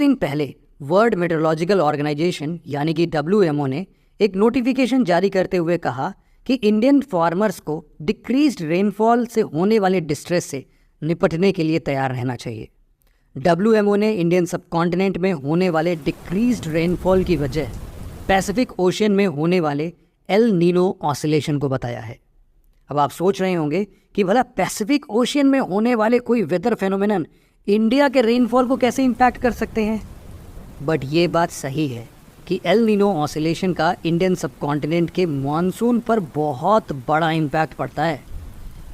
दिन पहले world meteorological organisation यानी कि WMO ने एक नोटिफिकेशन जारी करते हुए कहा कि इंडियन फार्मर्स को डिक्रीज्ड रेनफॉल से होने वाले डिस्ट्रेस से निपटने के लिए तैयार रहना चाहिए। WMO ने इंडियन सबकॉन्टिनेंट में होने वाले डिक्रीज्ड रेनफॉल की वजह पैसिफिक ओशन में होने वाले एल नीनो ऑसिलेशन को बताया है। अब आप सोच रहे होंगे कि भला पैसिफिक ओशन में होने वाले कोई वेदर फेनोमेनन इंडिया के रेनफॉल को कैसे इम्पैक्ट कर सकते हैं। बट ये बात सही है कि एल नीनो ऑसिलेशन का इंडियन सबकॉन्टिनेंट के मानसून पर बहुत बड़ा इम्पैक्ट पड़ता है।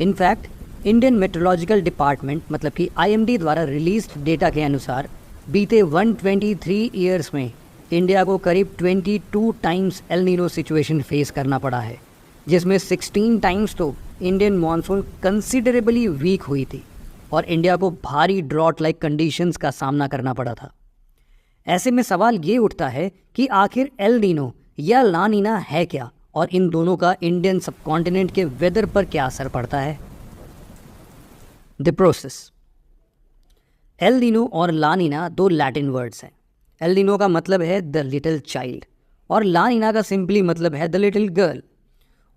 इनफैक्ट इंडियन मेट्रोलॉजिकल डिपार्टमेंट मतलब कि IMD द्वारा रिलीज्ड डेटा के अनुसार बीते 123 ईयर्स में इंडिया को करीब 22 times El Nino situation face करना पड़ा है, जिसमें 16 टाइम्स तो इंडियन मानसून कंसिडरेबली वीक हुई थी और इंडिया को भारी ड्रॉट लाइक कंडीशंस का सामना करना पड़ा था। ऐसे में सवाल ये उठता है कि आखिर एल नीनो या ला नीना है क्या और इन दोनों का इंडियन सबकॉन्टिनेंट के वेदर पर क्या असर पड़ता है। The process. एल नीनो और ला नीना दो लैटिन वर्ड्स हैं। एल नीनो का मतलब है द लिटिल चाइल्ड और ला नीना का सिंपली मतलब है द लिटिल गर्ल,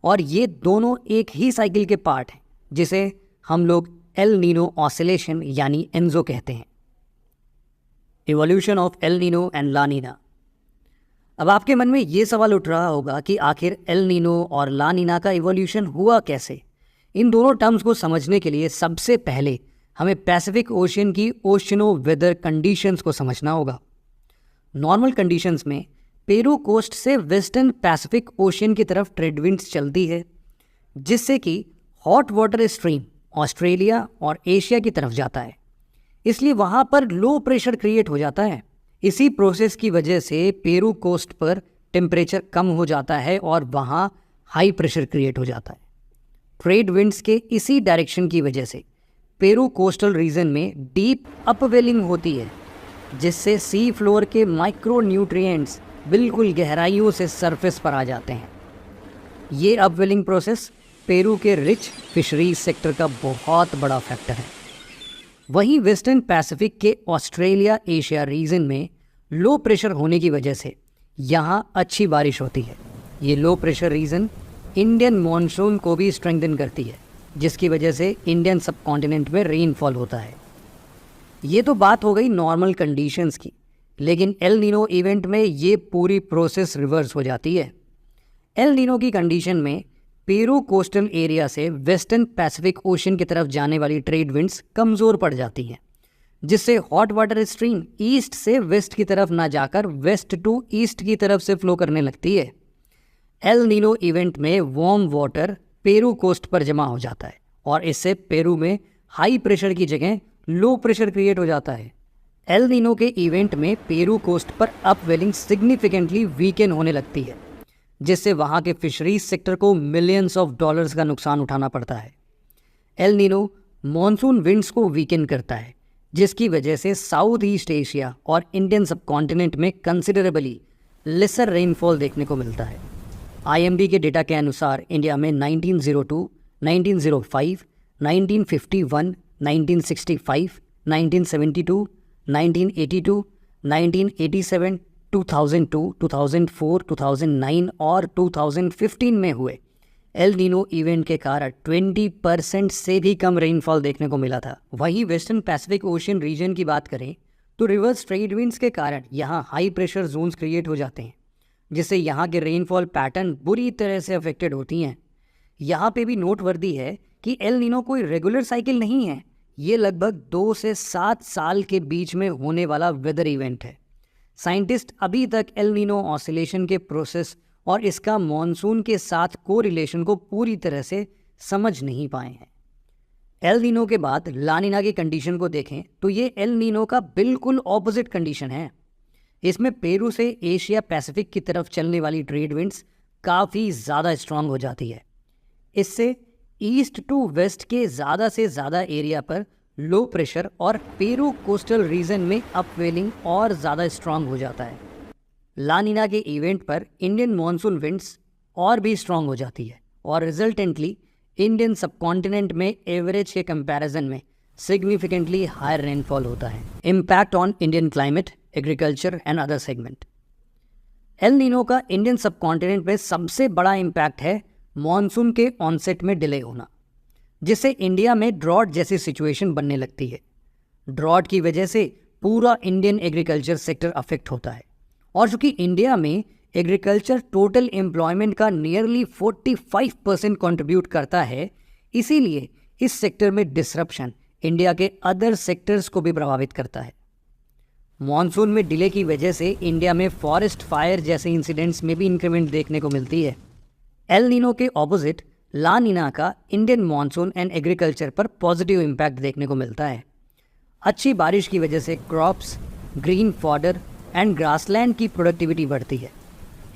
और ये दोनों एक ही साइकिल के पार्ट हैं जिसे हम लोग एल नीनो ऑसिलेशन यानी एन्जो कहते हैं। Evolution of El Nino and La Nina. अब आपके मन में ये सवाल उठ रहा होगा कि आखिर एल नीनो और ला नीना का इवोल्यूशन हुआ कैसे। इन दोनों टर्म्स को समझने के लिए सबसे पहले हमें पैसिफिक ओशन की ओशनो वेदर कंडीशंस को समझना होगा। नॉर्मल कंडीशंस में पेरू कोस्ट से वेस्टर्न पैसिफिक ओशन की तरफ ट्रेड विंड्स चलती है, जिससे कि हॉट वाटर स्ट्रीम ऑस्ट्रेलिया और एशिया की तरफ जाता है, इसलिए वहाँ पर लो प्रेशर क्रिएट हो जाता है। इसी प्रोसेस की वजह से पेरू कोस्ट पर टेम्परेचर कम हो जाता है और वहाँ हाई प्रेशर क्रिएट हो जाता है। ट्रेड विंड्स के इसी डायरेक्शन की वजह से पेरू कोस्टल रीजन में डीप अपवेलिंग होती है, जिससे सी फ्लोर के माइक्रो न्यूट्रिएंट्स बिल्कुल गहराइयों से सरफेस पर आ जाते हैं। ये अपवेलिंग प्रोसेस पेरू के रिच फिशरीज सेक्टर का बहुत बड़ा फैक्टर है। वहीं वेस्टर्न पैसिफिक के ऑस्ट्रेलिया एशिया रीजन में लो प्रेशर होने की वजह से यहाँ अच्छी बारिश होती है। ये low pressure region Indian monsoon को भी स्ट्रेंथन करती है, जिसकी वजह से इंडियन सबकॉन्टिनेंट में रेनफॉल होता है। ये तो बात हो गई नॉर्मल कंडीशंस की, लेकिन एल नीनो इवेंट में ये पूरी प्रोसेस रिवर्स हो जाती है। एल नीनो की कंडीशन में पेरू कोस्टल एरिया से वेस्टर्न पैसिफिक ओशन की तरफ जाने वाली ट्रेड विंड्स कमज़ोर पड़ जाती हैं, जिससे हॉट वाटर स्ट्रीम ईस्ट से वेस्ट की तरफ ना जाकर वेस्ट टू ईस्ट की तरफ से फ्लो करने लगती है। एल नीनो इवेंट में वार्म वाटर पेरू कोस्ट पर जमा हो जाता है और इससे पेरू में हाई प्रेशर की जगह लो प्रेशर क्रिएट हो जाता है। एल नीनो के इवेंट में पेरू कोस्ट पर अपवेलिंग सिग्निफिकेंटली वीकन होने लगती है, जिससे वहाँ के फिशरीज सेक्टर को मिलियंस ऑफ डॉलर्स का नुकसान उठाना पड़ता है। एल नीनो मॉनसून विंड्स को वीकन करता है, जिसकी वजह से साउथ ईस्ट एशिया और इंडियन सबकॉन्टिनेंट में कंसिडरेबली लेसर रेनफॉल देखने को मिलता है। IMD के डेटा के अनुसार इंडिया में 1902, 1905, 1951, 1965, 1972, 1982, 1987, 2002, 2004, 2009 और 2015 में हुए एल नीनो इवेंट के कारण 20% से भी कम रेनफॉल देखने को मिला था। वहीं वेस्टर्न पैसिफिक ओशन रीजन की बात करें तो रिवर्स ट्रेड विंड्स के कारण यहाँ हाई प्रेशर जोन्स क्रिएट हो जाते हैं, जिससे यहाँ के रेनफॉल पैटर्न बुरी तरह से अफेक्टेड होती हैं। यहाँ पे भी नोटवर्दी है कि एल नीनो कोई रेगुलर साइकिल नहीं है, ये लगभग 2 से 7 साल के बीच में होने वाला वेदर इवेंट है। साइंटिस्ट अभी तक एल नीनो ऑसिलेशन के प्रोसेस और इसका मॉनसून के साथ कोरिलेशन को पूरी तरह से समझ नहीं पाए हैं। एल नीनो के बाद ला नीना की कंडीशन को देखें तो ये एल नीनो का बिल्कुल ऑपोजिट कंडीशन है। इसमें पेरू से एशिया पैसिफिक की तरफ चलने वाली ट्रेड विंड्स काफ़ी ज़्यादा स्ट्रांग हो जाती है। इससे ईस्ट टू वेस्ट के ज़्यादा से ज़्यादा एरिया पर लो प्रेशर और पेरू कोस्टल रीजन में अपवेलिंग और ज़्यादा स्ट्रांग हो जाता है। ला नीना के इवेंट पर इंडियन मॉनसून विंड्स और भी स्ट्रांग हो जाती है और रिजल्टेंटली इंडियन सबकॉन्टिनेंट में एवरेज के कंपैरिजन में सिग्निफिकेंटली हायर रेनफॉल होता है। Impact on Indian climate agriculture and other segment. El Nino का इंडियन सब कॉन्टिनेंट में सबसे बड़ा इम्पैक्ट है मॉनसून के ऑनसेट में डिले होना, जिससे इंडिया में ड्रॉट जैसी सिचुएशन बनने लगती है। ड्रॉट की वजह से पूरा इंडियन एग्रीकल्चर सेक्टर अफेक्ट होता है, और चूँकि इंडिया में एग्रीकल्चर टोटल एम्प्लॉयमेंट का नियरली 45% कंट्रीब्यूट करता है, इसीलिए इस सेक्टर में डिसरप्शन इंडिया के अदर सेक्टर्स को भी प्रभावित करता है। मॉनसून में डिले की वजह से इंडिया में फॉरेस्ट फायर जैसे इंसिडेंट्स में भी इंक्रीमेंट देखने को मिलती है। एल नीनो के ऑपोजिट ला नीना का इंडियन मॉनसून एंड एग्रीकल्चर पर पॉजिटिव इम्पैक्ट देखने को मिलता है। अच्छी बारिश की वजह से crops, green fodder and grassland की प्रोडक्टिविटी बढ़ती है।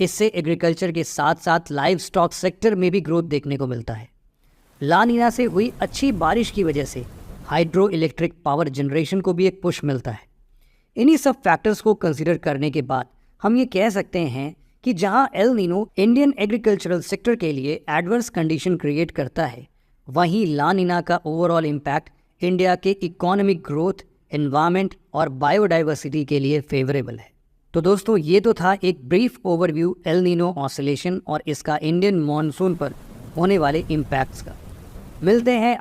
इससे एग्रीकल्चर के साथ साथ लाइव स्टॉक सेक्टर में भी ग्रोथ देखने को मिलता है। ला नीना से हुई अच्छी बारिश की वजह से हाइड्रो इलेक्ट्रिक पावर जनरेशन को भी एक पुश मिलता है। इन्हीं सब फैक्टर्स को कंसीडर करने के बाद हम ये कह सकते हैं कि जहां El Nino Indian agricultural sector के लिए एडवर्स कंडीशन क्रिएट करता है, वहीं ला नीना का ओवरऑल इम्पैक्ट इंडिया के इकोनॉमिक ग्रोथ, एनवायरनमेंट और बायोडाइवर्सिटी के लिए फेवरेबल है। तो दोस्तों, ये तो था एक brief overview El Nino oscillation और इसका इंडियन मॉनसून पर होने वाले इम्पैक्ट्स का। मिलते हैं